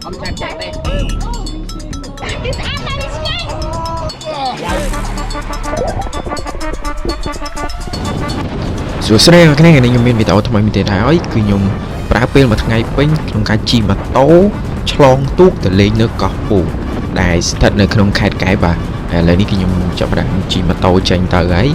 สวัสดีครับในนี้ยังมีวิดีโอทำไมมีแต่ท้ายคือខ្ញុំប្រើពេលមួយថ្ងៃពេញក្នុងការជិះម៉ូតូឆ្លងទូកទៅលេងនៅកោះពូដែលស្ថិតនៅក្នុងខេត្តកែបបាទឥឡូវនេះគឺខ្ញុំចាប់ផ្ដើមជិះម៉ូតូចេញទៅហើយ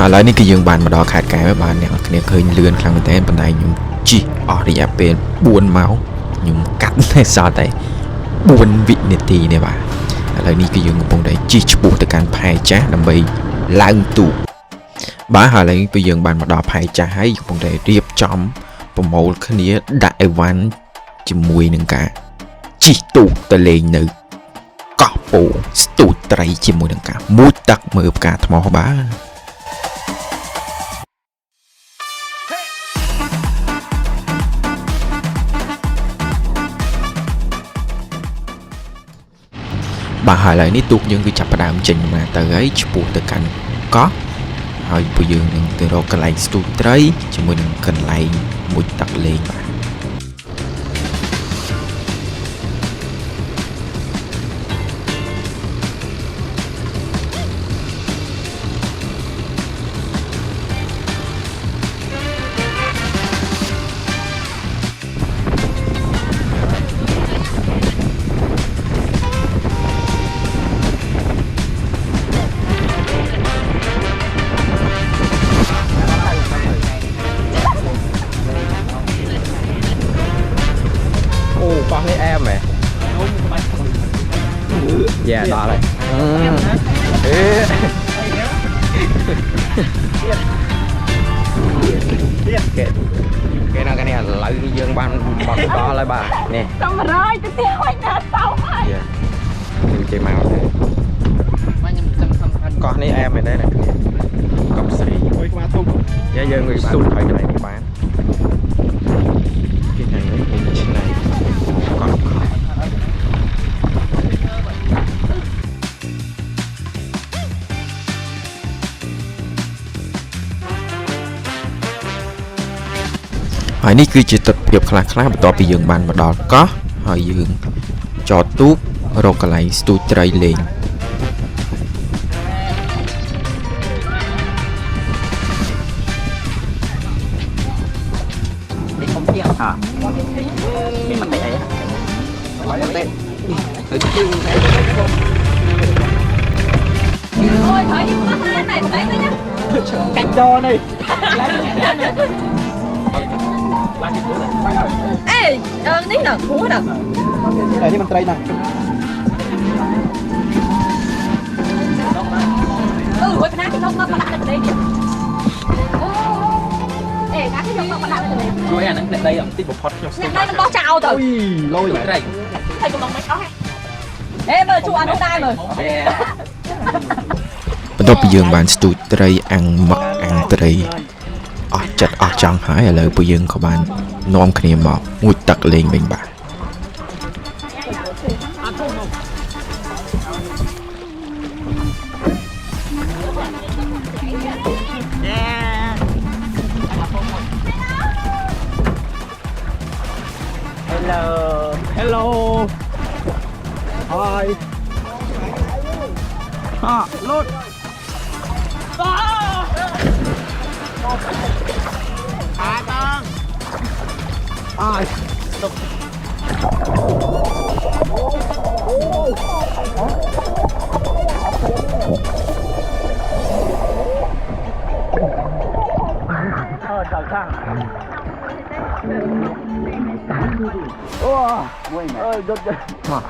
ឥឡូវនេះគឺយើងបានមកដល់ខេត្តកែបហើយបាទអ្នកនរគ្នាឃើញលឿនខ្លាំងមែនទែនប៉ុន្តែខ្ញុំជិះអស់រយៈពេល4ម៉ោងខ្ញុំកាត់តែសល់តែ4វិនាទីនេះបាទឥឡូវនេះគឺយើងកំពុងតែជិះឆ្ពោះទៅកាន់ផែចាស់ដើម្បីឡើងទូកបាទហើយឥឡូវនេះគឺយើងបានមកដល់ផែចាស់ហើយកំពុងតែរៀបចំប្រមូលគ្នាដាក់អីវ៉ាន់ជាមួយនឹងការជិះទូកទៅលេងនៅកោះពូស្ទូចត្រីជាមួយនឹងការមួយទឹកមើលផ្កាថ្មបាទបាទហើយឥឡូវនេះទូកយើងគឺចាប់ផ្ដើមចេញមកទៅហើយឆ្ពោះទៅកាន់កោះហើយពួកយើងនឹងទៅរកកន្លែងស្ទូចត្រីជាមួយនឹងកន្លែងមួយទឹកលេងបាទកោះនេះអែមហ៎យ៉ាដល់ហើយគេនៅកានេះឥឡូវនេះយើងបានបត់ដល់ហើយបាទនេះកំរយទៅទៀតហុយណាតោហើយយើងជិះមកទេខ្ញុំសំខាន់កោះនេះអែមមែនទេអ្នកគ្នាកំស្រីមួយក្បាលធំយើងងុយស៊ូតហើយកន្លែងនេះបានគេថ្ងៃនេះខ្ញុំឆ្នៃហើយនេះគឺជាទស្សនវិជ្ជាខ្លះបន្ទាប់ពីយើងបានមកដល់កោះហើយយើងចតទូករកកន្លែងស្ទូចត្រីលេងនេះខ្ញុំទៀងនេះមិនតិចអីហើយមិនតិចទៅជិះអូយហើយនេះមកណាស់តែស្អីទៅញ៉ាកាច់ដនេះអេនេះណាគួរណាតែនេះមិនត្រីណាមួយផ្នែកគេយកមកដាក់នៅដីនេះអេណាគេយកមកដាក់នៅដីជួយអាហ្នឹងអ្នកដីអំតិចបំផុតខ្ញុំអ្នកដីមិនបោះចោលទៅអុយលយត្រីហើយកំឡុងមិនអស់ហេមើលជួអានោះដែរមើលបន្ទាប់ពីយើងបានស្ទូចត្រីអាំងមឹកអាំងត្រីអស់ចិត្តអស់ចង់ហើយឥឡូវពួកយើងក៏បាននាំគ្នាមកមួយទឹកលេងវិញបាទHello Hi លូតai stop chào chào ôi ơi rốt rốt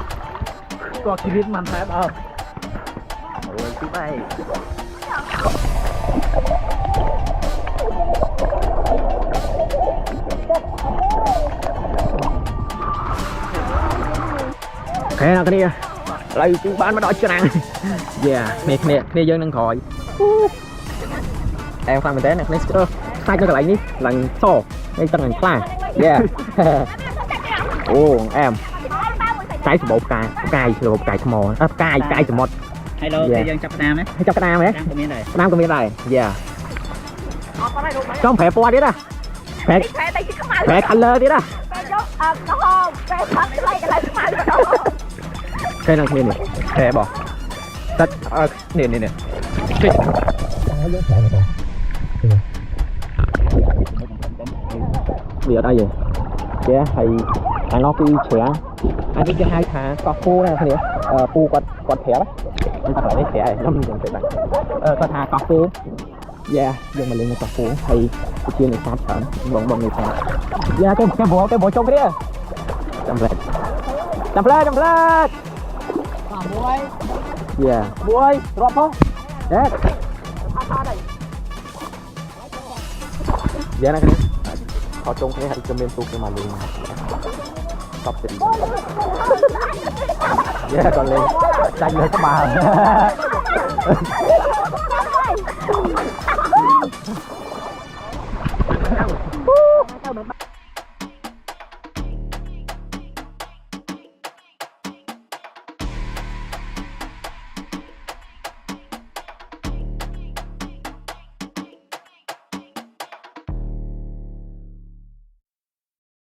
có chi biết màn thái đâu ôi chú bay cái nào cái này lại chú bán mà đòi cho nàng nè dương đang khỏi em phan mình té nè, next sai cho cái lạnh đi lạnh to đây tầng ảnh pha yeah ô em cái sổ bột cài sổ bột cài mò cài sổ một hay lô thì dân chọc nam ấy hay cho cái nam ấy nam có miếng này yeah trong phải qua đi đó phải color đi đó cái này này phải bỏ tất nè bây giờ đây gì chứ thầy nó cứ trẻ anh đi cái hai thằng có phu này thằng phu còn thẻ đấy anh ta phải lấy thẻ này nó mình dùng cái này có thằng có phu yeah nhưng mà lên cái có phu thầy chia này sát sẵn bọn người ta yeah cái bộ trông cái đấy chậm lên yeah buổi drop không đấy yeah này họ trông cái hãy cho bên tu cái mà luôn stop it yeah còn lên tranh lên các bà